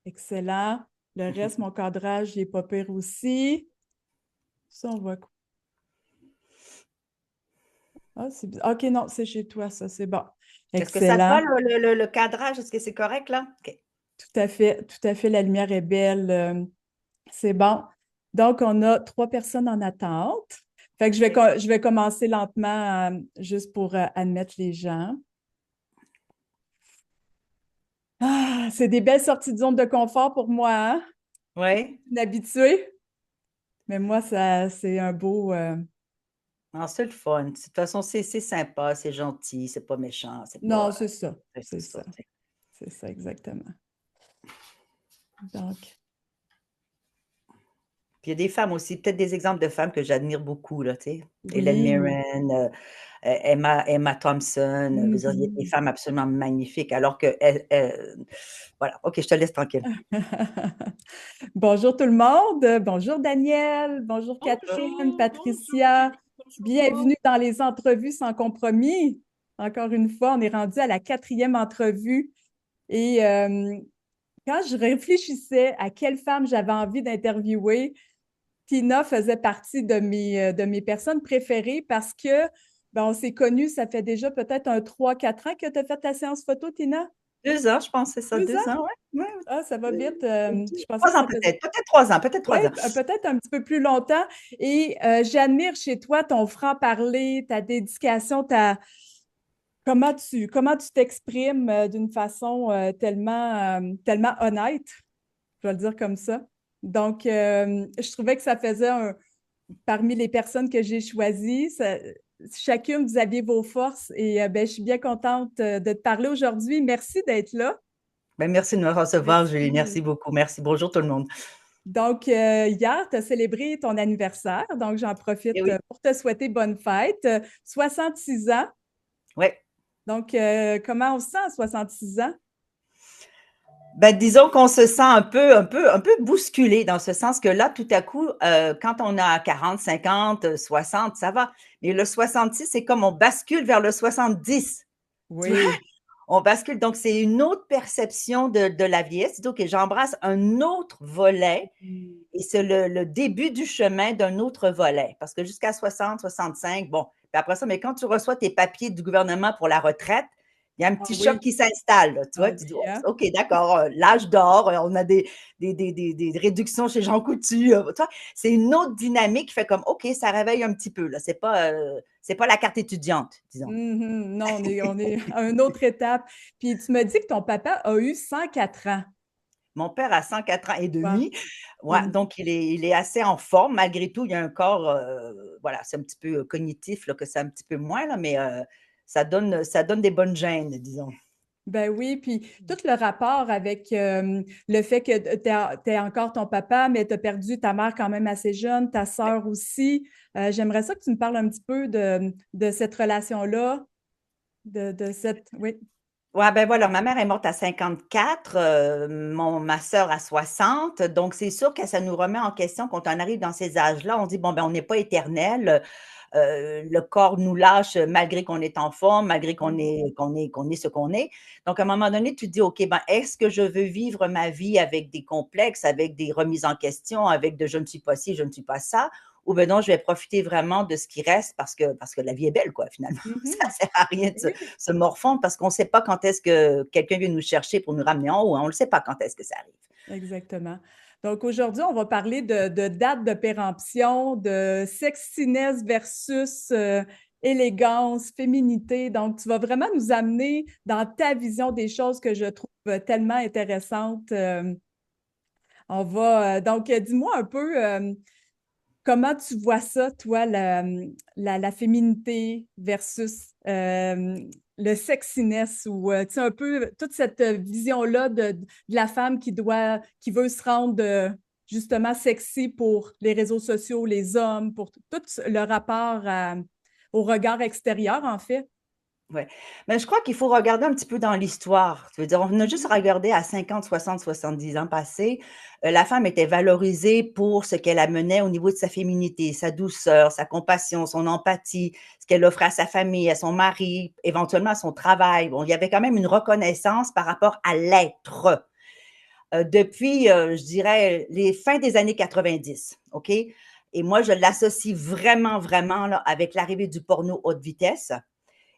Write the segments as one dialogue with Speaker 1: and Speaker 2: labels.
Speaker 1: Excellent. Le reste, mon cadrage, il n'est pas pire aussi. Ça, on va... Ah, OK, non, c'est chez toi, ça, c'est bon.
Speaker 2: Est-ce que ça te va,
Speaker 1: Excellent.
Speaker 2: le cadrage? Est-ce que c'est correct, là? OK.
Speaker 1: Tout à fait, la lumière est belle. C'est bon. Donc, on a 3 personnes en attente. Fait que
Speaker 2: OK.
Speaker 1: je vais commencer lentement, juste pour admettre les gens. Ah, c'est des belles sorties de zone de confort pour moi, hein?
Speaker 2: Oui.
Speaker 1: Une habituée. Mais moi, ça, c'est un beau.
Speaker 2: Non, c'est le fun. De toute façon, c'est sympa, c'est gentil, c'est pas méchant, c'est
Speaker 1: Non,
Speaker 2: pas.
Speaker 1: c'est ça.
Speaker 2: C'est
Speaker 1: C'est
Speaker 2: ça,
Speaker 1: ça.
Speaker 2: tu sais.
Speaker 1: C'est ça, exactement. Donc,
Speaker 2: Puis il y a des femmes aussi, peut-être des exemples de femmes que j'admire beaucoup, là, tu sais. Hélène
Speaker 1: oui.
Speaker 2: Mirren, Emma Thompson, je veux dire, il y a des
Speaker 1: Mhm.
Speaker 2: femmes absolument magnifiques, alors que voilà. OK, je te laisse tranquille.
Speaker 1: Bonjour tout le monde. Bonjour Daniel. Bonjour Catherine,
Speaker 2: Bonjour, bonjour,
Speaker 1: Patricia.
Speaker 2: bonjour tout le monde.
Speaker 1: Bienvenue dans les entrevues sans compromis. Encore une fois, on est rendu à la 4e entrevue. Et quand je réfléchissais à quelle femme j'avais envie d'interviewer, Tina faisait partie de mes personnes préférées parce que ben, on s'est connus, ça fait déjà peut-être un 3 4 ans que tu as fait ta séance photo, Tina?
Speaker 2: 2 ans, je pense, c'est ça,
Speaker 1: 2 ans?
Speaker 2: 2 ans, ouais.
Speaker 1: Ah, ça va vite. Je pensais
Speaker 2: 3
Speaker 1: que
Speaker 2: ans
Speaker 1: ça faisait
Speaker 2: peut-être 3 ans, peut-être
Speaker 1: oui,
Speaker 2: 3 ans.
Speaker 1: peut-être un petit peu plus longtemps. Et j'admire chez toi ton franc-parler, ta dédication, comment tu t'exprimes d'une façon tellement honnête, je vais le dire comme ça. Donc, je trouvais que ça faisait parmi les personnes que j'ai choisies, chacune, vous aviez vos forces et ben, je suis bien contente de te parler aujourd'hui. Merci d'être là.
Speaker 2: Ben, merci de me recevoir, Julie.
Speaker 1: Merci.
Speaker 2: Merci beaucoup. Merci. Bonjour tout le monde.
Speaker 1: Donc, hier, tu as célébré ton anniversaire, donc j'en
Speaker 2: Eh
Speaker 1: profite
Speaker 2: oui,
Speaker 1: pour te souhaiter bonne fête. 6 ans,
Speaker 2: ouais.
Speaker 1: donc comment on se sent à 66 ans?
Speaker 2: Ben, disons qu'on se sent un peu bousculé dans ce sens que là, tout à coup, quand on a 40, 50, 60, ça va. Mais le 66, c'est comme on bascule vers le 70. Tu vois?
Speaker 1: Oui.
Speaker 2: On bascule. Donc, c'est une autre perception de la vieillesse. Donc, j'embrasse un autre volet
Speaker 1: Mm.
Speaker 2: et c'est le début du chemin d'un autre volet. Parce que jusqu'à 60, 65, bon. Puis après ça, mais quand tu reçois tes papiers du gouvernement pour la retraite, il y a un
Speaker 1: Ah
Speaker 2: petit choc
Speaker 1: oui,
Speaker 2: qui s'installe. Là, tu
Speaker 1: ah
Speaker 2: vois, tu dis,
Speaker 1: oui,
Speaker 2: oups,
Speaker 1: hein?
Speaker 2: OK, d'accord, l'âge d'or, on a des réductions chez Jean Coutu. Tu vois, c'est une autre dynamique qui fait comme, OK, ça réveille un petit peu. Là. C'est pas la carte étudiante, disons.
Speaker 1: Mhm. Non, on est à une autre étape. Puis tu me dis que ton papa a eu 104 ans.
Speaker 2: Mon père a 104 ans et
Speaker 1: Wow.
Speaker 2: demi. Ouais,
Speaker 1: Une-
Speaker 2: donc il est assez en forme. Malgré tout, il a un corps, voilà, c'est un petit peu cognitif, là, que c'est un petit peu moins, là, mais ça donne des bonnes gènes, disons.
Speaker 1: Ben oui, puis tout le rapport avec le fait que tu es encore ton papa, mais tu as perdu ta mère quand même assez jeune, ta
Speaker 2: Ouais.
Speaker 1: sœur aussi. J'aimerais ça que tu me parles un petit peu de cette relation-là, de cette... Oui.
Speaker 2: Ouais, ben voilà, ma mère est morte à 54, ma sœur à 60. Donc c'est sûr que ça nous remet en question quand on arrive dans ces âges-là. On dit, bon, ben on n'est pas éternel. Le corps nous lâche malgré qu'on est en forme, malgré qu'on est ce qu'on est. Donc, à un moment donné, tu te dis, OK, ben, est-ce que je veux vivre ma vie avec des complexes, avec des remises en question, avec de je ne suis pas ci, je ne suis pas ça, ou ben non, je vais profiter vraiment de ce qui reste parce que la vie est belle, quoi, finalement. Ça
Speaker 1: Mhm.
Speaker 2: sert à rien de se,
Speaker 1: Oui,
Speaker 2: se morfondre parce qu'on ne sait pas quand est-ce que quelqu'un vient nous chercher pour nous ramener en haut. Hein. On ne le sait pas quand est-ce que ça arrive.
Speaker 1: exactement. Donc aujourd'hui, on va parler de date de péremption, de sexiness versus élégance, féminité. Donc, tu vas vraiment nous amener dans ta vision des choses que je trouve tellement intéressantes. Donc, dis-moi un peu comment tu vois ça, toi, la féminité versus le sexiness ou tu sais, un peu toute cette vision-là de la femme qui veut se rendre justement sexy pour les réseaux sociaux, les hommes, pour tout le rapport au regard extérieur, en fait.
Speaker 2: Ouais. Mais je crois qu'il faut regarder un petit peu dans l'histoire. Tu veux dire, on a juste
Speaker 1: Mhm.
Speaker 2: regardé à 50, 60, 70 ans passés, la femme était valorisée pour ce qu'elle amenait au niveau de sa féminité, sa douceur, sa compassion, son empathie, ce qu'elle offrait à sa famille, à son mari, éventuellement à son travail. Bon, il y avait quand même une reconnaissance par rapport à l'être. depuis, je dirais, les fins des années 90, OK? Et moi, je l'associe vraiment, vraiment là, avec l'arrivée du porno haute vitesse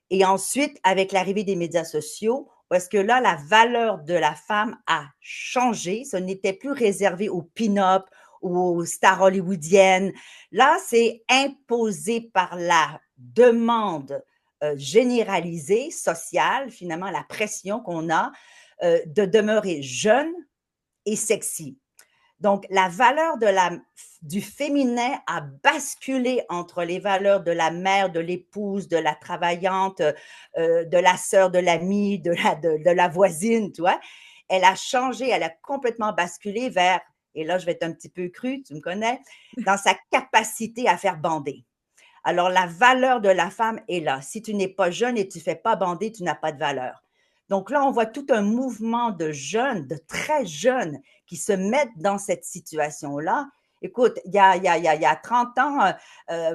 Speaker 2: et ensuite avec l'arrivée des médias sociaux, parce que là, la valeur de la femme a changé. Ce n'était plus réservé aux pin-up ou aux stars hollywoodiennes. Là, c'est imposé par la demande généralisée, sociale, finalement, la pression qu'on a de demeurer jeune et sexy. Donc, la valeur du féminin a basculé entre les valeurs de la mère, de l'épouse, de la travaillante, de la sœur, de l'amie, de la voisine, tu vois. Elle a changé, elle a complètement basculé vers, et là, je vais être un petit peu crue, tu me connais, dans sa capacité à faire bander. Alors, la valeur de la femme est là. Si tu n'es pas jeune et tu ne fais pas bander, tu n'as pas de valeur. Donc là, on voit tout un mouvement de jeunes, de très jeunes, qui se mettent dans cette situation-là. Écoute, il y a 30 ans,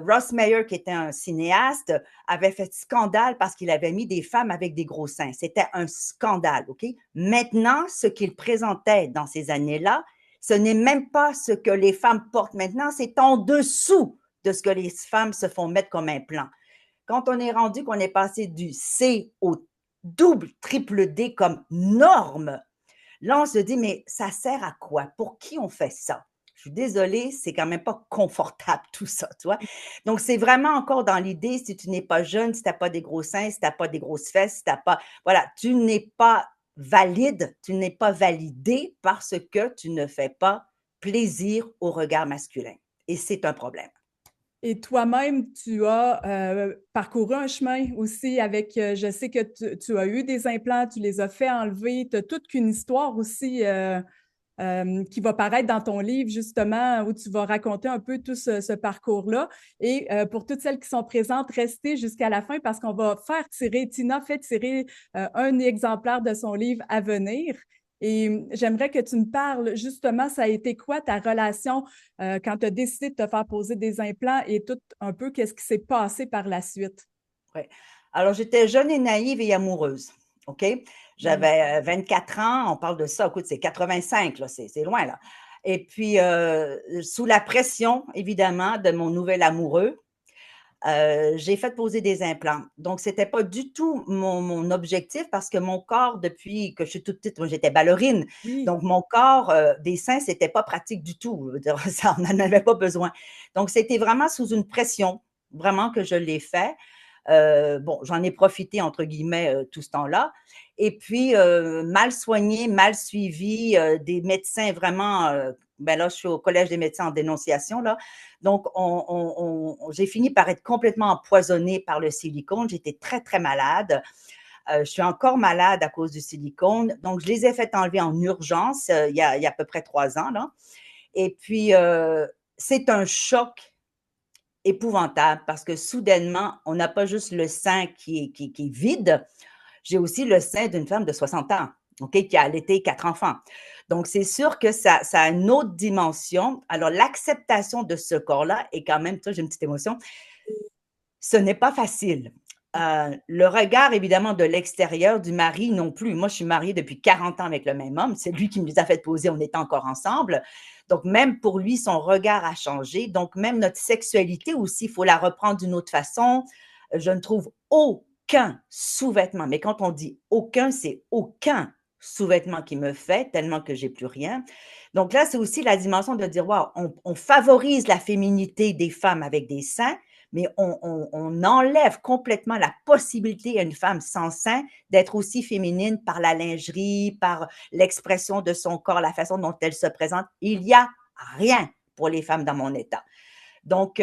Speaker 2: Ross Meyer, qui était un cinéaste, avait fait scandale parce qu'il avait mis des femmes avec des gros seins. C'était un scandale, OK? Maintenant, ce qu'il présentait dans ces années-là, ce n'est même pas ce que les femmes portent maintenant, c'est en dessous de ce que les femmes se font mettre comme implant. Quand on est rendu qu'on est passé du C au double, triple D comme norme, là, on se dit, mais ça sert à quoi? Pour qui on fait ça? Je suis désolée, c'est quand même pas confortable tout ça, tu vois. Donc, c'est vraiment encore dans l'idée, si tu n'es pas jeune, si tu n'as pas des gros seins, si tu n'as pas des grosses fesses, si tu n'as pas, voilà, tu n'es pas valide, tu n'es pas validé parce que tu ne fais pas plaisir au regard masculin. Et c'est un problème.
Speaker 1: Et toi-même, tu as parcouru un chemin aussi avec, je sais que tu as eu des implants, tu les as fait enlever, tu as toute qu'une histoire aussi qui va paraître dans ton livre, justement, où tu vas raconter un peu tout ce parcours-là. Et pour toutes celles qui sont présentes, restez jusqu'à la fin parce qu'on va faire tirer, Tina fait tirer un exemplaire de son livre à venir. Et j'aimerais que tu me parles justement, ça a été quoi ta relation quand tu as décidé de te faire poser des implants et tout un peu qu'est-ce qui s'est passé par la suite?
Speaker 2: Oui. Alors, j'étais jeune et naïve et amoureuse. OK?
Speaker 1: Mm.
Speaker 2: J'avais 24 ans, on parle de ça, écoute, c'est 85, là, c'est loin, là. Et puis, sous la pression, évidemment, de mon nouvel amoureux, j'ai fait poser des implants. Donc, ce n'était pas du tout mon objectif parce que mon corps, depuis que je suis toute petite, moi, j'étais ballerine.
Speaker 1: Oui.
Speaker 2: Donc, mon corps, des seins, ce n'était pas pratique du tout. Je veux dire, ça, on n'en avait pas besoin. Donc, c'était vraiment sous une pression, vraiment, que je l'ai fait. Bon, j'en ai profité, entre guillemets, tout ce temps-là. Et puis, mal soigné, mal suivi, des médecins vraiment, ben là, je suis au Collège des médecins en dénonciation, là. Donc, j'ai fini par être complètement empoisonnée par le silicone. J'étais très, très malade. Je suis encore malade à cause du silicone. Donc, je les ai fait enlever en urgence il y a à peu près 3 ans, là. Et puis, c'est un choc épouvantable parce que soudainement, on n'a pas juste le sein qui est vide, j'ai aussi le sein d'une femme de 60 ans, OK, qui a allaité 4 enfants. Donc, c'est sûr que ça a une autre dimension. Alors, l'acceptation de ce corps-là est quand même, ça, j'ai une petite émotion, ce n'est pas facile. Le regard, évidemment, de l'extérieur du mari non plus. Moi, je suis mariée depuis 40 ans avec le même homme. C'est lui qui me les a fait poser. On était encore ensemble. Donc, même pour lui, son regard a changé. Donc, même notre sexualité aussi, il faut la reprendre d'une autre façon. Je ne trouve aucun sous-vêtement. Mais quand on dit aucun, c'est aucun sous-vêtement qui me fait, tellement que j'ai plus rien. Donc là, c'est aussi la dimension de dire, wow, on favorise la féminité des femmes avec des seins, mais on enlève complètement la possibilité à une femme sans sein d'être aussi féminine par la lingerie, par l'expression de son corps, la façon dont elle se présente. Il n'y a rien pour les femmes dans mon état. Donc,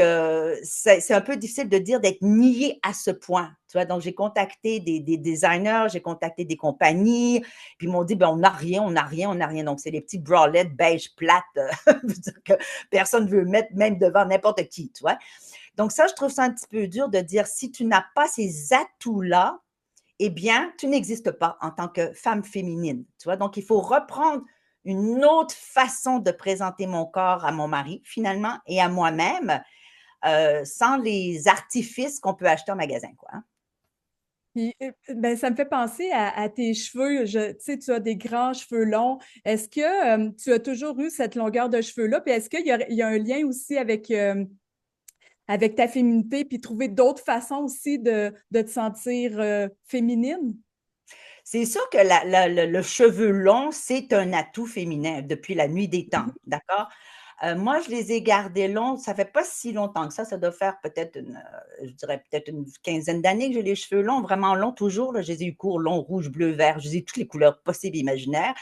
Speaker 2: c'est un peu difficile de dire d'être nié à ce point. Tu vois, donc, j'ai contacté des designers, j'ai contacté des compagnies, puis ils m'ont dit, ben, on n'a rien, on n'a rien, on n'a rien. Donc, c'est des petits bralettes beige plates que personne ne veut mettre même devant n'importe qui, tu vois. Donc, ça, je trouve ça un petit peu dur de dire, si tu n'as pas ces atouts-là, eh bien, tu n'existes pas en tant que femme féminine. Tu vois, donc il faut reprendre une autre façon de présenter mon corps à mon mari, finalement, et à moi-même, sans les artifices qu'on peut acheter en magasin, quoi.
Speaker 1: Puis, ben, ça me fait penser à tes cheveux. Tu sais, tu as des grands cheveux longs. Est-ce que tu as toujours eu cette longueur de cheveux-là? Puis est-ce qu'il y a un lien aussi avec ta féminité, puis trouver d'autres façons aussi de te sentir féminine?
Speaker 2: C'est sûr que le cheveu long, c'est un atout féminin depuis la nuit des temps, d'accord? Moi, je les ai gardés longs, ça fait pas si longtemps que ça doit faire je dirais peut-être une quinzaine d'années que j'ai les cheveux longs, vraiment longs toujours, là. Je les ai eu courts, longs, rouge, bleu, vert, je les ai toutes les couleurs possibles et imaginaires.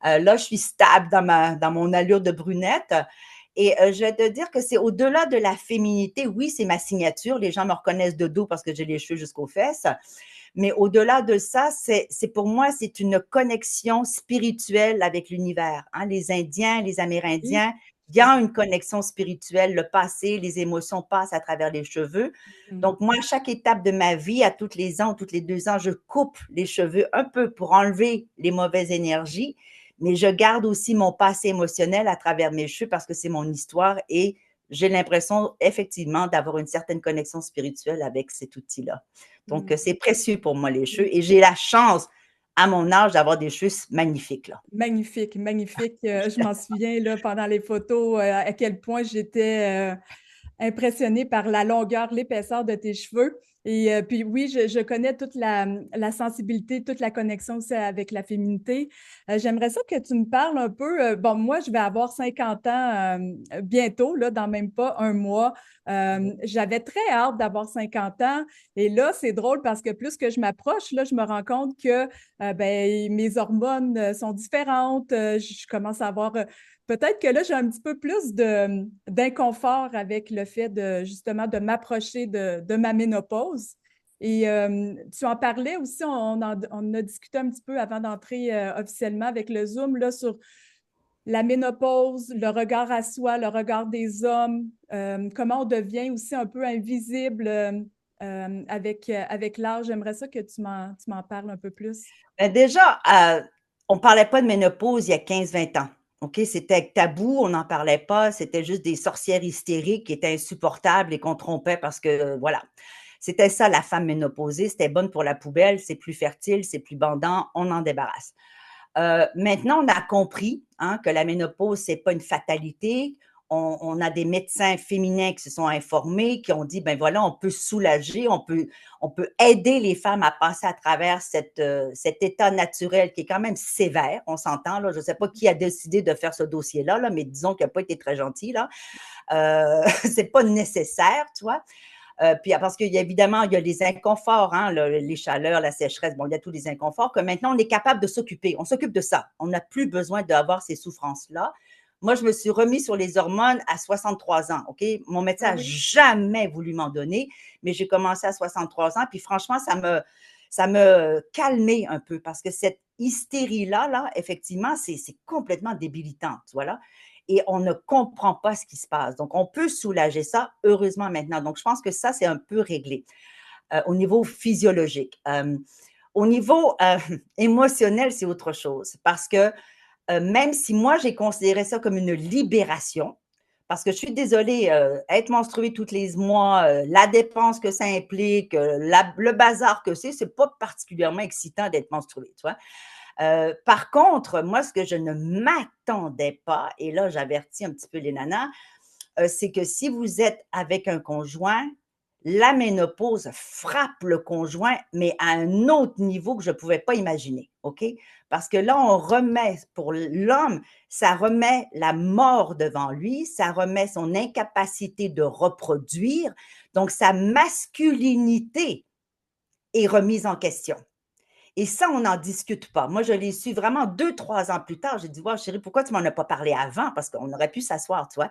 Speaker 2: Là, je suis stable dans mon allure de brunette. Et je vais te dire que c'est au-delà de la féminité. Oui, c'est ma signature. Les gens me reconnaissent de dos parce que j'ai les cheveux jusqu'aux fesses. Mais au-delà de ça, c'est pour moi, c'est une connexion spirituelle avec l'univers. Hein. Les Indiens, les
Speaker 1: Oui.
Speaker 2: Amérindiens, il y a une connexion spirituelle. Le passé, les émotions passent à travers les cheveux.
Speaker 1: Mhm.
Speaker 2: Donc, moi, à chaque étape de ma vie, à tous les ans, tous les 2 ans, je coupe les cheveux un peu pour enlever les mauvaises énergies, mais je garde aussi mon passé émotionnel à travers mes cheveux parce que c'est mon histoire et j'ai l'impression effectivement d'avoir une certaine connexion spirituelle avec cet outil-là. Donc,
Speaker 1: Mhm.
Speaker 2: c'est précieux pour moi, les cheveux, et j'ai la chance, à mon âge, d'avoir des cheveux magnifiques, là.
Speaker 1: Magnifique, magnifique. Je m'en souviens là, pendant les photos à quel point j'étais impressionnée par la longueur, l'épaisseur de tes cheveux. Et puis oui, je connais toute la sensibilité, toute la connexion aussi avec la féminité. J'aimerais ça que tu me parles un peu. Bon, moi, je vais avoir 50 ans bientôt, là, dans même pas un mois. J'avais très hâte d'avoir 50 ans. Et là, c'est drôle parce que plus que je m'approche, là, je me rends compte que ben, mes hormones sont différentes. Je commence à avoir peut-être que là, j'ai un petit peu plus d'inconfort avec le fait de justement de m'approcher de ma ménopause. Et tu en parlais aussi, on a discuté un petit peu avant d'entrer officiellement avec le Zoom là, sur la ménopause, le regard à soi, le regard des hommes, comment on devient aussi un peu invisible avec l'âge. J'aimerais ça que tu m'en parles un peu plus.
Speaker 2: Ben déjà, on ne parlait pas de ménopause il y a 15-20 ans. OK? C'était tabou, on n'en parlait pas. C'était juste des sorcières hystériques qui étaient insupportables et qu'on trompait parce que, voilà. C'était ça, la femme ménopausée. C'était bonne pour la poubelle, c'est plus fertile, c'est plus bandant, on en débarrasse. Maintenant, on a compris hein, que la ménopause, c'est pas une fatalité. On a des médecins féminins qui se sont informés, qui ont dit, ben voilà, on peut soulager, on peut aider les femmes à passer à travers cet état naturel qui est quand même sévère, on s'entend, là. Je ne sais pas qui a décidé de faire ce dossier-là, là, mais disons qu'il n'a pas été très gentil, là. C'est pas nécessaire, tu vois. Puis parce qu'évidemment, il y a les inconforts, hein, les chaleurs, la sécheresse, bon, il y a tous les inconforts que maintenant, on est capable de s'occuper. On s'occupe de ça. On n'a plus besoin d'avoir ces souffrances-là. Moi, je me suis remis sur les hormones à 63 ans, OK? Mon médecin
Speaker 1: Ah
Speaker 2: n'a
Speaker 1: oui.
Speaker 2: jamais voulu m'en donner, mais j'ai commencé à 63 ans, puis franchement, ça me calmait un peu parce que cette hystérie-là, là, effectivement, c'est complètement débilitant, tu vois là? Et on ne comprend pas ce qui se passe. Donc, on peut soulager ça, heureusement, maintenant. Donc, je pense que ça, c'est un peu réglé au niveau physiologique. Au niveau émotionnel, c'est autre chose parce que même si moi, j'ai considéré ça comme une libération, parce que je suis désolée, être menstruée tous les mois, la dépense que ça implique, le bazar que c'est pas particulièrement excitant d'être menstruée, tu vois. Par contre, moi, ce que je ne m'attendais pas, et là, j'avertis un petit peu les nanas, c'est que si vous êtes avec un conjoint, la ménopause frappe le conjoint, mais à un autre niveau que je ne pouvais pas imaginer, OK? Parce que là, on remet, pour l'homme, ça remet la mort devant lui, ça remet son incapacité de reproduire, donc sa masculinité est remise en question. Et ça, on n'en discute pas. Moi, je l'ai su vraiment 2, 3 ans plus tard. J'ai dit, wow, chérie, pourquoi tu m'en as pas parlé avant? Parce qu'on aurait pu s'asseoir, tu vois.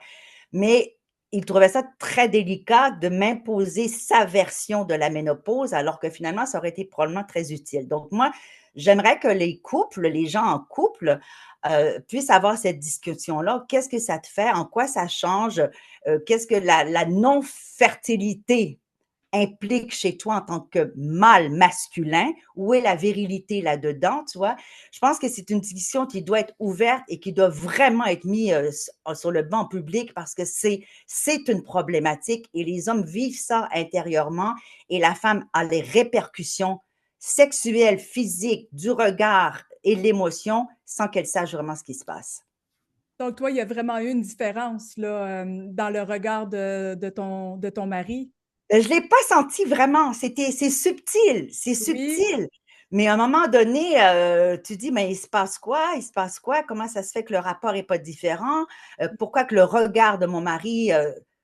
Speaker 2: Mais il trouvait ça très délicat de m'imposer sa version de la ménopause, alors que finalement, ça aurait été probablement très utile. Donc, moi, j'aimerais que les couples, les gens en couple, puissent avoir cette discussion-là. Qu'est-ce que ça te fait? En quoi ça change? Qu'est-ce que la non-fertilité implique chez toi en tant que mâle masculin? Où est la virilité là-dedans, tu vois? Je pense que c'est une discussion qui doit être ouverte et qui doit vraiment être mise sur le banc public parce que c'est une problématique et les hommes vivent ça intérieurement et la femme a les répercussions sexuelle, physique, du regard et de l'émotion sans qu'elle sache vraiment ce qui se passe.
Speaker 1: Donc, toi, il y a vraiment eu une différence là, dans le regard de ton mari.
Speaker 2: Je ne l'ai pas senti vraiment, c'est subtil, c'est
Speaker 1: Oui.
Speaker 2: subtil. Mais à un moment donné, tu dis: «Mais il se passe quoi? Il se passe quoi? Comment ça se fait que le rapport est pas différent? Pourquoi que le regard de mon mari,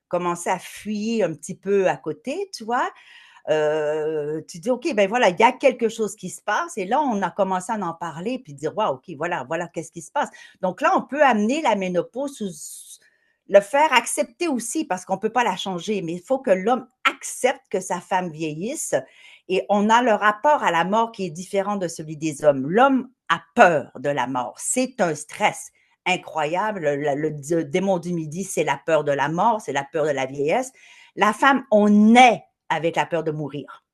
Speaker 2: commençait à fuyer un petit peu à côté?» Tu vois? Tu dis: «OK, ben voilà, il y a quelque chose qui se passe» et là, on a commencé à en parler puis dire: «Waouh, OK, voilà qu'est-ce qui se passe». Donc là, on peut amener la ménopause le faire accepter aussi parce qu'on ne peut pas la changer, mais il faut que l'homme accepte que sa femme vieillisse et on a le rapport à la mort qui est différent de celui des hommes. L'homme a peur de la mort. C'est un stress incroyable. Le démon du midi, c'est la peur de la mort, c'est la peur de la vieillesse. La femme, on est avec la peur de mourir.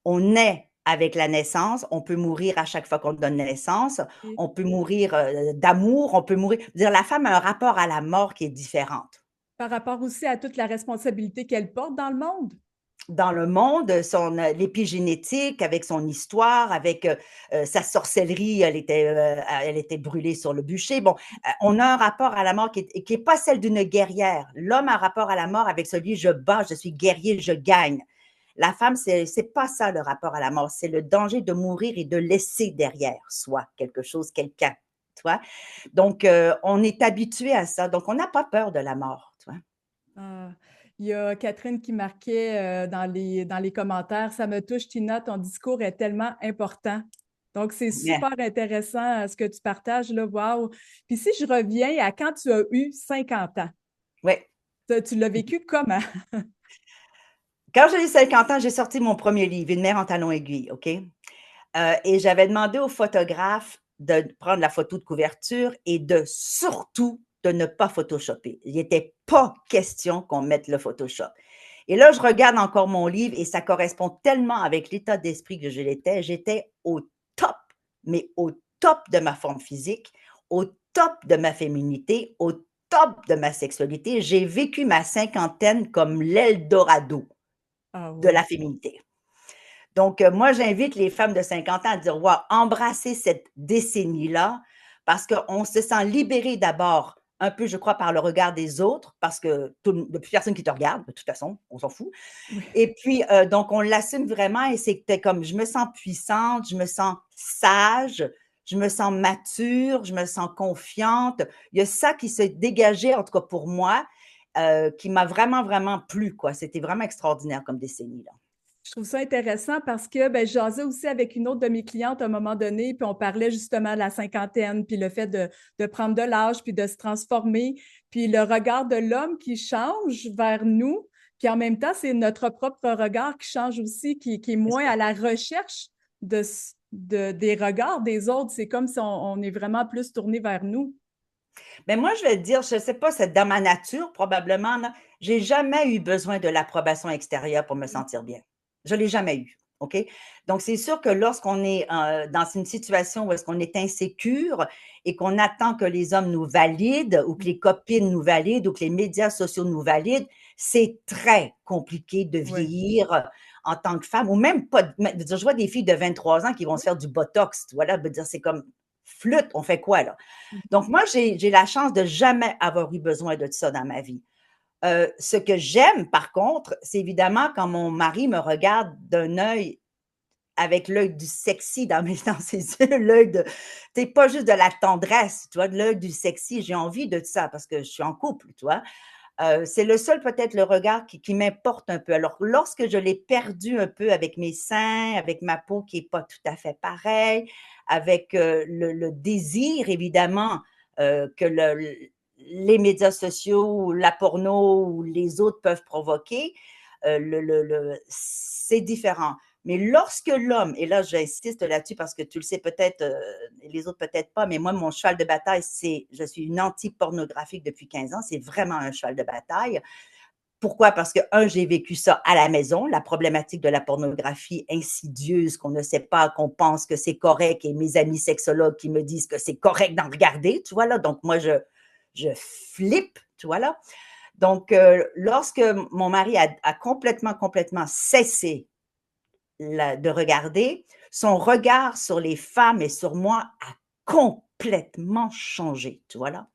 Speaker 2: On est avec la naissance, on peut mourir à chaque fois qu'on donne naissance,
Speaker 1: Et
Speaker 2: on peut mourir d'amour, on peut mourir. Dire la femme a un rapport à la mort qui est différente.
Speaker 1: par rapport aussi à toute la responsabilité qu'elle porte dans le monde.
Speaker 2: Dans le monde, l'épigénétique, avec son histoire, avec sa sorcellerie, elle était brûlée sur le bûcher. Bon, on a un rapport à la mort qui est pas celle d'une guerrière. L'homme a un rapport à la mort avec celui je bats, je suis guerrier, je gagne. La femme, c'est pas ça le rapport à la mort, c'est le danger de mourir et de laisser derrière soi quelque chose, quelqu'un. Tu vois? Donc, on est habitué à ça. Donc, on n'a pas peur de la mort. Tu vois?
Speaker 1: Ah, il y a Catherine qui marquait dans les commentaires, ça me touche, Tina, ton discours est tellement important. Donc, c'est
Speaker 2: Yeah.
Speaker 1: super intéressant ce que tu partages là. Wow. Puis si je reviens à quand tu as eu 50 ans,
Speaker 2: Ouais.
Speaker 1: tu l'as vécu comment?
Speaker 2: Quand j'ai eu 50 ans, j'ai sorti mon premier livre, Une mère en talons aiguilles, OK? Et j'avais demandé au photographe de prendre la photo de couverture et de surtout de ne pas photoshopper. Il n'était pas question qu'on mette le Photoshop. Et là, je regarde encore mon livre et ça correspond tellement avec l'état d'esprit que je l'étais. J'étais au top, mais au top de ma forme physique, au top de ma féminité, au top de ma sexualité. J'ai vécu ma cinquantaine comme l'Eldorado
Speaker 1: Ah
Speaker 2: de la
Speaker 1: oui.
Speaker 2: féminité. Donc, moi, j'invite les femmes de 50 ans à dire, wow, embrasser cette décennie-là parce qu'on se sent libéré d'abord un peu, je crois, par le regard des autres, parce que il n'y a plus personne qui te regarde, de toute façon, on s'en fout.
Speaker 1: Oui.
Speaker 2: Et puis, donc, on l'assume vraiment et c'était comme, je me sens puissante, je me sens sage, je me sens mature, je me sens confiante. Il y a ça qui s'est dégagé, en tout cas pour moi, qui m'a vraiment, vraiment plu, quoi. C'était vraiment extraordinaire comme décennie, là.
Speaker 1: Je trouve ça intéressant parce que ben, je jasais aussi avec une autre de mes clientes à un moment donné, puis on parlait justement de la cinquantaine, puis le fait de prendre de l'âge, puis de se transformer, puis le regard de l'homme qui change vers nous, puis en même temps, c'est notre propre regard qui change aussi, qui est
Speaker 2: C'est
Speaker 1: moins
Speaker 2: ça.
Speaker 1: à la recherche des regards des autres. C'est comme si on est vraiment plus tourné vers nous.
Speaker 2: Mais moi, je vais te dire, je ne sais pas, c'est dans ma nature probablement, là, j'ai jamais eu besoin de l'approbation extérieure pour me sentir bien. Je l'ai jamais eu, OK? Donc, c'est sûr que lorsqu'on est, dans une situation où est-ce qu'on est insécure et qu'on attend que les hommes nous valident ou que les copines nous valident ou que les médias sociaux nous valident, c'est très compliqué de
Speaker 1: Oui.
Speaker 2: vieillir en tant que femme ou même pas je vois des filles de 23 ans qui vont se faire du botox, tu vois? Là, dire, c'est comme: «Flûte, on fait quoi là?» Donc, moi, j'ai la chance de jamais avoir eu besoin de ça dans ma vie. Ce que j'aime, par contre, c'est évidemment quand mon mari me regarde d'un œil avec l'œil du sexy dans ses yeux, l'œil de, tu pas juste de la tendresse, tu vois, de l'œil du sexy. J'ai envie de ça parce que je suis en couple, tu vois. C'est le seul, peut-être, le regard qui m'importe un peu. Alors, lorsque je l'ai perdu un peu avec mes seins, avec ma peau qui n'est pas tout à fait pareille, avec le désir, évidemment, que les médias sociaux, la porno ou les autres peuvent provoquer, c'est différent. Mais lorsque l'homme, et là j'insiste là-dessus parce que tu le sais peut-être, les autres peut-être pas, mais moi, mon cheval de bataille, c'est, je suis une anti-pornographique depuis 15 ans, c'est vraiment un cheval de bataille. Pourquoi? Parce que, un, j'ai vécu ça à la maison, la problématique de la pornographie insidieuse, qu'on ne sait pas, qu'on pense que c'est correct, et mes amis sexologues qui me disent que c'est correct d'en regarder, tu vois là, donc moi, je flippe, tu vois là. Donc, lorsque mon mari a complètement cessé de regarder, son regard sur les femmes et sur moi a complètement changé, tu vois là?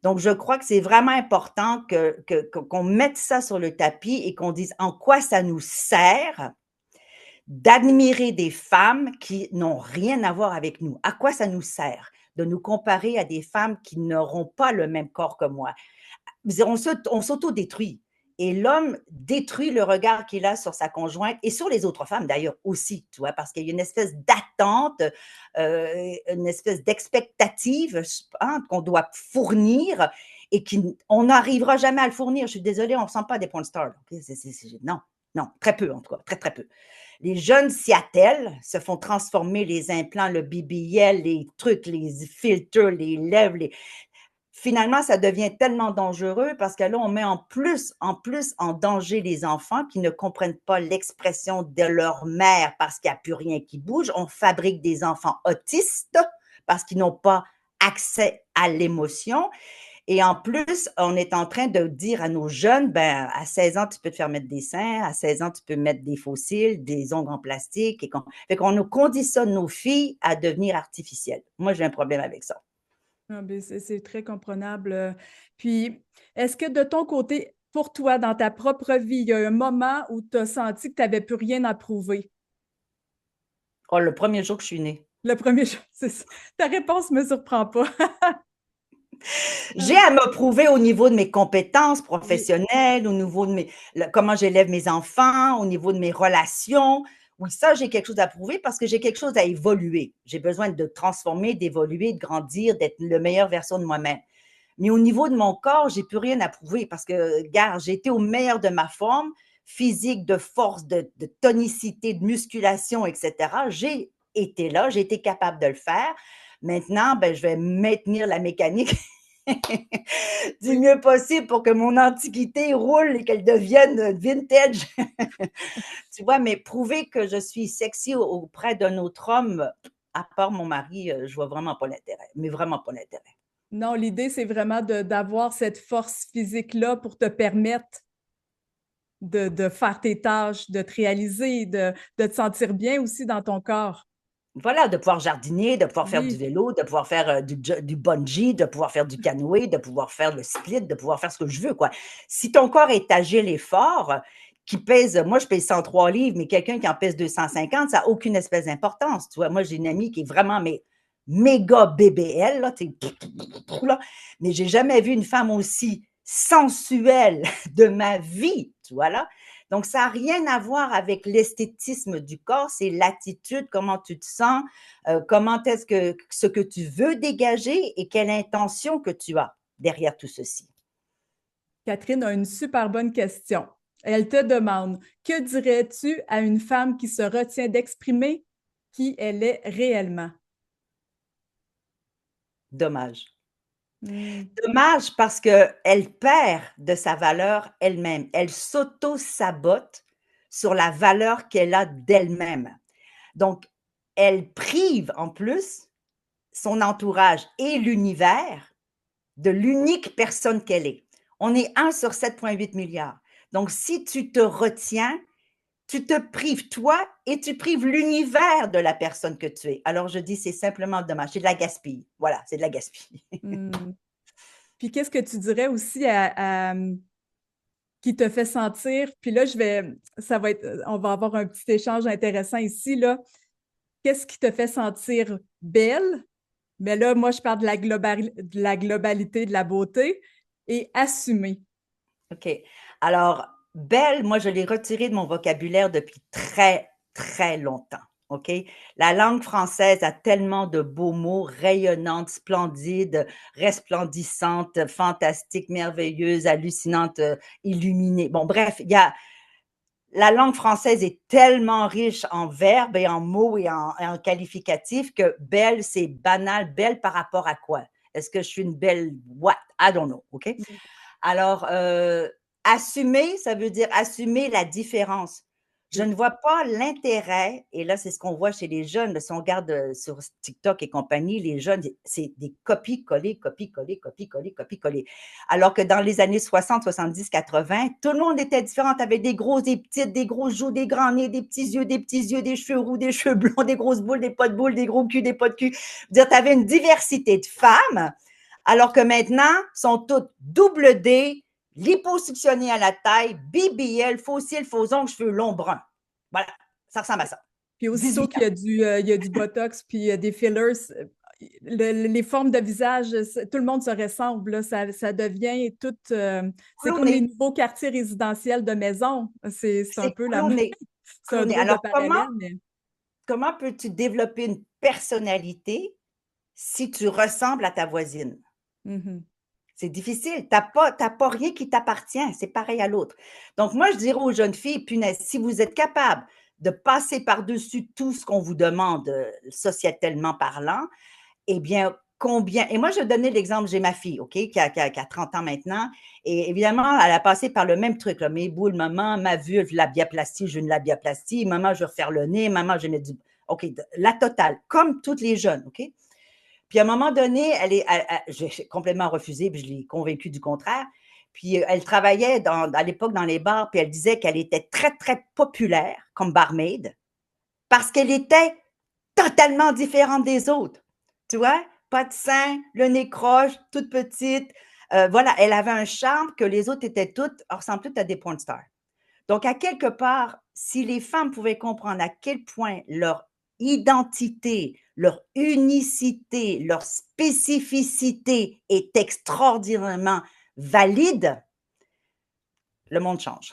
Speaker 2: Donc, je crois que c'est vraiment important qu'on mette ça sur le tapis et qu'on dise en quoi ça nous sert d'admirer des femmes qui n'ont rien à voir avec nous. À quoi ça nous sert de nous comparer à des femmes qui n'auront pas le même corps que moi? On s'auto-détruit. Et l'homme détruit le regard qu'il a sur sa conjointe et sur les autres femmes d'ailleurs aussi, tu vois, parce qu'il y a une espèce d'attente, une espèce d'expectative hein, qu'on doit fournir et on n'arrivera jamais à le fournir. Je suis désolée, on ne sent pas des porn stars. Okay? Non, non, très peu en tout cas, très, très peu. Les jeunes s'y attellent, se font transformer les implants, le BBL, les trucs, les filtres, les lèvres, finalement, ça devient tellement dangereux parce que là, on met en plus en danger les enfants qui ne comprennent pas l'expression de leur mère parce qu'il n'y a plus rien qui bouge. On fabrique des enfants autistes parce qu'ils n'ont pas accès à l'émotion. Et en plus, on est en train de dire à nos jeunes, ben, à 16 ans, tu peux te faire mettre des seins, à 16 ans, tu peux mettre des fossiles, des ongles en plastique. Fait qu'on nous conditionne nos filles à devenir artificielles. Moi, j'ai un problème avec ça.
Speaker 1: Ah, ben, c'est très comprenable. Puis, est-ce que de ton côté, pour toi, dans ta propre vie, il y a un moment où tu as senti que tu n'avais plus rien à prouver?
Speaker 2: Oh, le premier jour que je suis née.
Speaker 1: Le premier jour, c'est ça. Ta réponse ne me surprend pas.
Speaker 2: J'ai à me prouver au niveau de mes compétences
Speaker 1: Oui.
Speaker 2: professionnelles, au niveau de comment j'élève mes enfants, au niveau de mes relations. Oui, ça, j'ai quelque chose à prouver parce que j'ai quelque chose à évoluer. J'ai besoin de transformer, d'évoluer, de grandir, d'être la meilleure version de moi-même. Mais au niveau de mon corps, j'ai plus rien à prouver parce que, regarde, j'ai été au meilleur de ma forme physique, de force, de tonicité, de musculation, etc. J'ai été là, j'ai été capable de le faire. Maintenant, ben, je vais maintenir la mécanique du
Speaker 1: Oui.
Speaker 2: mieux possible pour que mon antiquité roule et qu'elle devienne vintage. Tu vois, mais prouver que je suis sexy auprès d'un autre homme, à part mon mari, je vois vraiment pas l'intérêt, mais vraiment pas l'intérêt.
Speaker 1: Non, l'idée, c'est vraiment d'avoir cette force physique-là pour te permettre de faire tes tâches, de te réaliser, de te sentir bien aussi dans ton corps.
Speaker 2: Voilà, de pouvoir jardiner, de pouvoir faire du
Speaker 1: Oui,
Speaker 2: vélo, de pouvoir faire du bungee, de pouvoir faire du canoë, de pouvoir faire le split, de pouvoir faire ce que je veux, quoi. Si ton corps est agile et fort, qui pèse, moi je pèse 103 livres, mais quelqu'un qui en pèse 250, ça n'a aucune espèce d'importance. Tu vois, moi j'ai une amie qui est vraiment mais, méga BBL, là, là, mais j'ai jamais vu une femme aussi sensuelle de ma vie, tu vois là. Donc, ça n'a rien à voir avec l'esthétisme du corps, c'est l'attitude, comment tu te sens, comment est-ce que ce que tu veux dégager et quelle intention que tu as derrière tout ceci.
Speaker 1: Catherine a une super bonne question. Elle te demande, que dirais-tu à une femme qui se retient d'exprimer qui elle est réellement?
Speaker 2: Dommage.
Speaker 1: Hmm.
Speaker 2: Dommage parce qu'elle perd de sa valeur elle-même. Elle s'auto-sabote sur la valeur qu'elle a d'elle-même. Donc, elle prive en plus son entourage et l'univers de l'unique personne qu'elle est. On est 1 sur 7,8 milliards. Donc, si tu te retiens, tu te prives toi et tu prives l'univers de la personne que tu es. Alors, je dis, c'est simplement dommage. C'est de la gaspille. Voilà, c'est de la gaspille.
Speaker 1: Hmm. Puis qu'est-ce que tu dirais aussi qui te fait sentir, puis là, ça va être, on va avoir un petit échange intéressant ici, là. Qu'est-ce qui te fait sentir belle? Mais là, moi, je parle de la globalité de la beauté et assumée.
Speaker 2: OK. Alors, belle, moi, je l'ai retirée de mon vocabulaire depuis très, très longtemps. OK? La langue française a tellement de beaux mots, rayonnante, splendide, resplendissante, fantastique, merveilleuse, hallucinante, illuminée. Bon, bref, la langue française est tellement riche en verbes et en mots et en qualificatifs que belle, c'est banal. Belle par rapport à quoi? Est-ce que je suis une belle what? I don't know. OK? Alors, assumer, ça veut dire assumer la différence. Je ne vois pas l'intérêt, et là, c'est ce qu'on voit chez les jeunes. Là, si on regarde sur TikTok et compagnie, les jeunes, c'est des copies-coller, copies-coller, copies-coller, copies-coller. Alors que dans les années 60, 70, 80, tout le monde était différent. Tu avais des grosses, des petites, des gros joues, des grands nez, des petits yeux, des cheveux roux, des cheveux blonds, des grosses boules, des pas de boules, des gros culs, des pas de cul. Tu avais une diversité de femmes, alors que maintenant, sont toutes double D, liposuctionné à la taille, BBL, faux cils, faux ongles, cheveux longs bruns. Voilà, ça ressemble à ça.
Speaker 1: Puis aussitôt
Speaker 2: 18
Speaker 1: qu'il
Speaker 2: ans.
Speaker 1: y a du botox puis des fillers, les formes de visage, tout le monde se ressemble. Là. Ça devient tout. C'est comme les
Speaker 2: Cloné.
Speaker 1: nouveaux quartiers résidentiels de maison. C'est un
Speaker 2: C'est
Speaker 1: peu la même.
Speaker 2: cloné.
Speaker 1: C'est un
Speaker 2: Cloné.
Speaker 1: drôle de
Speaker 2: Alors,
Speaker 1: parallèle, mais.
Speaker 2: comment peux-tu développer une personnalité si tu ressembles à ta voisine?
Speaker 1: Mhm.
Speaker 2: C'est difficile. Tu n'as pas rien qui t'appartient. C'est pareil à l'autre. Donc, moi, je dirais aux jeunes filles, punaise, si vous êtes capable de passer par-dessus tout ce qu'on vous demande sociétalement parlant, eh bien, combien. Et moi, je vais donner l'exemple, j'ai ma fille, OK, qui a 30 ans maintenant. Et évidemment, elle a passé par le même truc, là. Mes boules, maman, ma vulve, la bioplastie, j'ai une labiaplastie. Maman, je vais refaire le nez. Maman, je vais mettre du. OK, la totale, comme toutes les jeunes, OK? Puis à un moment donné, j'ai complètement refusé, puis je l'ai convaincue du contraire. Puis elle travaillait à l'époque dans les bars, puis elle disait qu'elle était très, très populaire comme barmaid parce qu'elle était totalement différente des autres. Tu vois? Pas de sein, le nez croche, toute petite. Voilà, elle avait un charme que les autres étaient toutes, ressemblent toutes à des porn stars. Donc, à quelque part, si les femmes pouvaient comprendre à quel point leur identité, leur unicité, leur spécificité est extraordinairement valide, le monde change.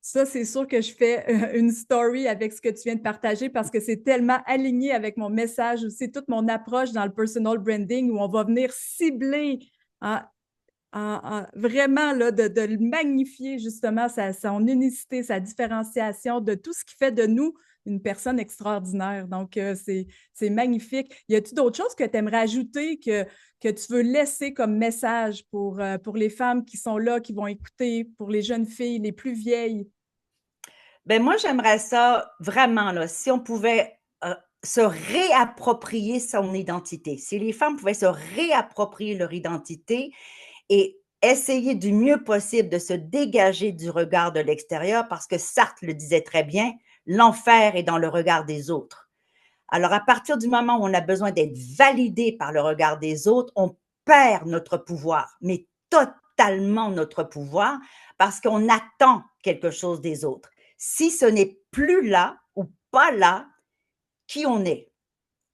Speaker 1: Ça, c'est sûr que je fais une story avec ce que tu viens de partager parce que c'est tellement aligné avec mon message aussi, toute mon approche dans le personal branding où on va venir cibler vraiment là, de le magnifier justement son unicité, sa différenciation, de tout ce qui fait de nous une personne extraordinaire. Donc, c'est magnifique. Y a-t-il d'autres choses que tu aimerais ajouter que tu veux laisser comme message pour les femmes qui sont là, qui vont écouter, pour les jeunes filles, les plus vieilles?
Speaker 2: Ben moi, j'aimerais ça vraiment, là, si on pouvait se réapproprier son identité, si les femmes pouvaient se réapproprier leur identité et essayer du mieux possible de se dégager du regard de l'extérieur, parce que Sartre le disait très bien, l'enfer est dans le regard des autres. Alors, à partir du moment où on a besoin d'être validé par le regard des autres, on perd notre pouvoir, mais totalement notre pouvoir, parce qu'on attend quelque chose des autres. Si ce n'est plus là ou pas là, qui on est?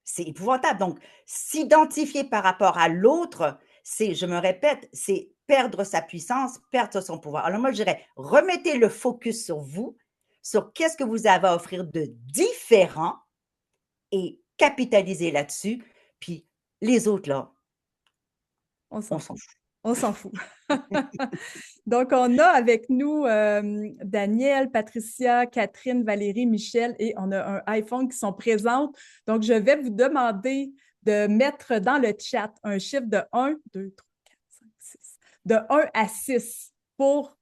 Speaker 2: C'est épouvantable. Donc, s'identifier par rapport à l'autre, c'est, je me répète, c'est perdre sa puissance, perdre son pouvoir. Alors moi, je dirais, remettez le focus sur vous, sur qu'est-ce que vous avez à offrir de différent et capitalisez là-dessus. Puis les autres, là,
Speaker 1: On s'en
Speaker 2: on s'en
Speaker 1: fout.
Speaker 2: fout.
Speaker 1: On s'en fout. Donc, on a avec nous Danielle, Patricia, Catherine, Valérie, Michel et on a un iPhone qui sont présentes. Donc, je vais vous demander de mettre dans le chat un chiffre de 1, 2, 3, 4, 5, 6, de 1 à 6 pour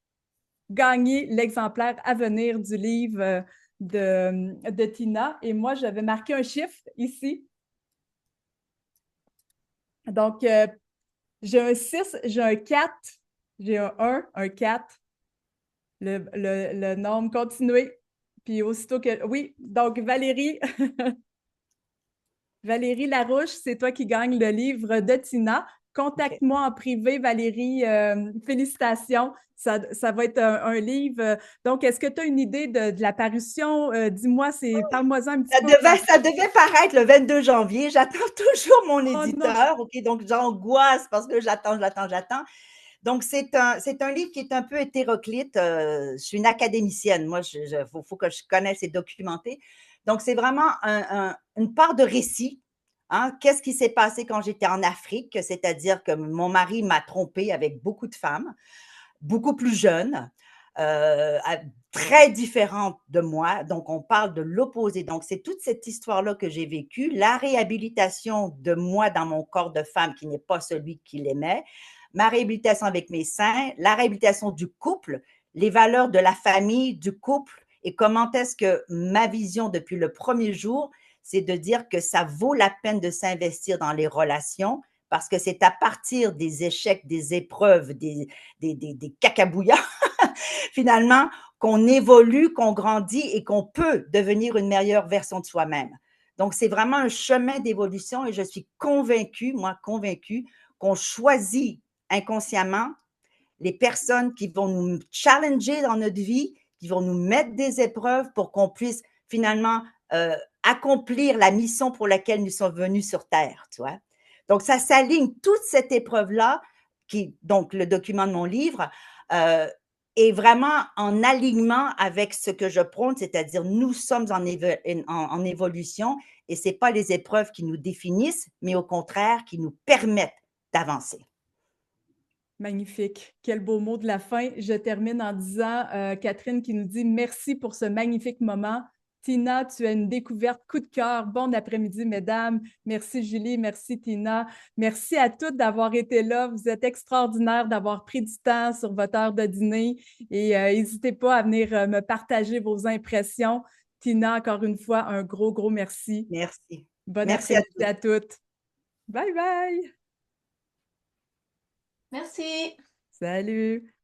Speaker 1: gagner l'exemplaire à venir du livre de Tina. Et moi, je vais marquer un chiffre ici. Donc, j'ai un 6, j'ai un 4, j'ai un 1, un 4, le nombre continué. Puis aussitôt que. Oui, donc Valérie, Valérie Larouche, c'est toi qui gagne le livre de Tina.
Speaker 2: OK.
Speaker 1: Contacte-moi en privé, Valérie. Félicitations. Ça va être un livre. Donc, est-ce que tu as une idée de la parution? Dis-moi, parle-moi-en un petit peu.
Speaker 2: Ça devait paraître le 22 janvier. J'attends toujours mon
Speaker 1: Oh non!
Speaker 2: éditeur. OK, donc j'angoisse parce que j'attends. Donc, c'est un livre qui est un peu hétéroclite. Je suis une académicienne. Moi, faut que je connaisse et documenter. Donc, c'est vraiment une part de récit. Hein. Qu'est-ce qui s'est passé quand j'étais en Afrique? C'est-à-dire que mon mari m'a trompée avec beaucoup de femmes, beaucoup plus jeunes, très différentes de moi. Donc, on parle de l'opposé. Donc, c'est toute cette histoire-là que j'ai vécue, la réhabilitation de moi dans mon corps de femme qui n'est pas celui qui l'aimait, ma réhabilitation avec mes seins, la réhabilitation du couple, les valeurs de la famille, du couple et comment est-ce que ma vision depuis le premier jour, c'est de dire que ça vaut la peine de s'investir dans les relations parce que c'est à partir des échecs, des épreuves, des cacabouillas, finalement, qu'on évolue, qu'on grandit et qu'on peut devenir une meilleure version de soi-même. Donc, c'est vraiment un chemin d'évolution et je suis convaincue, moi, convaincue, qu'on choisit inconsciemment les personnes qui vont nous challenger dans notre vie, qui vont nous mettre des épreuves pour qu'on puisse finalement accomplir la mission pour laquelle nous sommes venus sur Terre, tu vois. Donc, ça s'aligne, toute cette épreuve-là, qui, donc le document de mon livre, est vraiment en alignement avec ce que je prône, c'est-à-dire nous sommes en évolution et ce n'est pas les épreuves qui nous définissent, mais au contraire, qui nous permettent d'avancer.
Speaker 1: Magnifique. Quel beau mot de la fin. Je termine en disant, Catherine qui nous dit « Merci pour ce magnifique moment. Tina, tu as une découverte coup de cœur. Bon après-midi, mesdames. Merci Julie, merci Tina. Merci à toutes d'avoir été là. Vous êtes extraordinaires d'avoir pris du temps sur votre heure de dîner et n'hésitez pas à venir me partager vos impressions. Tina, encore une fois, un gros, gros merci.
Speaker 2: Merci.
Speaker 1: Bon
Speaker 2: Merci
Speaker 1: après-midi à toutes. Bye bye.
Speaker 3: Merci.
Speaker 1: Salut.